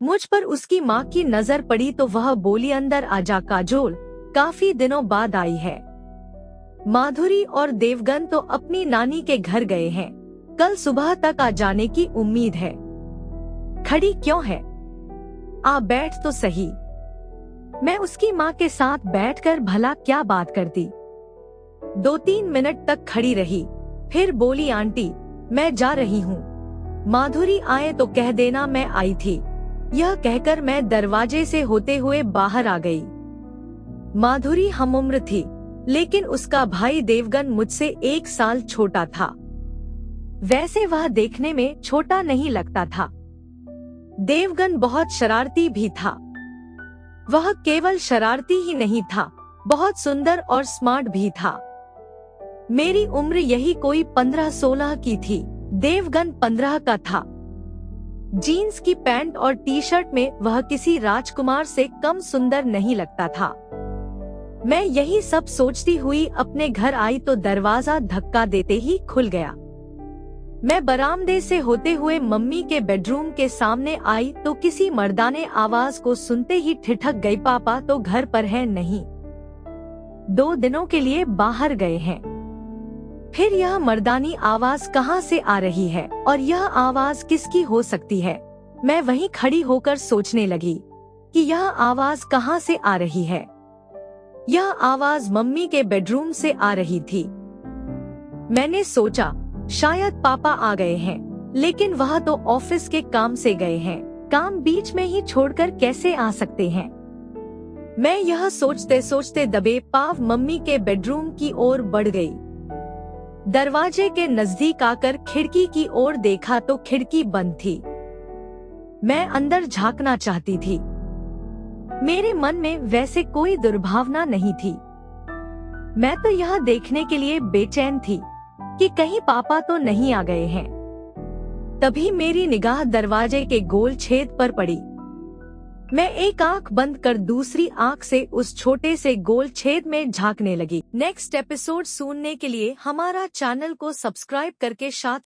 मुझ पर उसकी माँ की नजर पड़ी तो वह बोली, अंदर आजा काजोल, काफी दिनों बाद आई है। माधुरी और देवगन तो अपनी नानी के घर गए हैं, कल सुबह तक आ जाने की उम्मीद है। खड़ी क्यों है, आ बैठ तो सही। मैं उसकी माँ के साथ बैठकर भला क्या बात करती। 2-3 मिनट तक खड़ी रही, फिर बोली, आंटी मैं जा रही हूँ, माधुरी आए तो कह देना मैं आई थी। यह कहकर मैं दरवाजे से होते हुए बाहर आ गई। माधुरी हमउम्र थी, लेकिन उसका भाई देवगन मुझसे 1 साल छोटा था। वैसे वह देखने में छोटा नहीं लगता था। देवगन बहुत शरारती भी था। वह केवल शरारती ही नहीं था, बहुत सुंदर और स्मार्ट भी था। मेरी उम्र यही कोई 15-16 की थी, देवगन 15 का था। जीन्स की पैंट और टी-शर्ट में वह किसी राजकुमार से कम सुंदर नहीं लगता था। मैं यही सब सोचती हुई अपने घर आई तो दरवाजा धक्का देते ही खुल गया। मैं बरामदे से होते हुए मम्मी के बेडरूम के सामने आई तो किसी मर्दाने आवाज को सुनते ही ठिठक गई, पापा तो घर पर है नहीं, 2 दिनों के लिए बाहर गए हैं। फिर यह मर्दानी आवाज कहाँ से आ रही है और यह आवाज किसकी हो सकती है। मैं वहीं खड़ी होकर सोचने लगी कि यह आवाज कहाँ से आ रही है। यह आवाज मम्मी के बेडरूम से आ रही थी। मैंने सोचा शायद पापा आ गए हैं, लेकिन वह तो ऑफिस के काम से गए हैं, काम बीच में ही छोड़कर कैसे आ सकते हैं। मैं यह सोचते सोचते दबे पांव मम्मी के बेडरूम की ओर बढ़ गई। दरवाजे के नजदीक आकर खिड़की की ओर देखा तो खिड़की बंद थी। मैं अंदर झांकना चाहती थी। मेरे मन में वैसे कोई दुर्भावना नहीं थी। मैं तो यह देखने के लिए बेचैन थी कि कहीं पापा तो नहीं आ गए हैं। तभी मेरी निगाह दरवाजे के गोल छेद पर पड़ी। मैं एक आंख बंद कर दूसरी आंख से उस छोटे से गोल छेद में झांकने लगी। नेक्स्ट एपिसोड सुनने के लिए हमारा चैनल को सब्सक्राइब करके साथ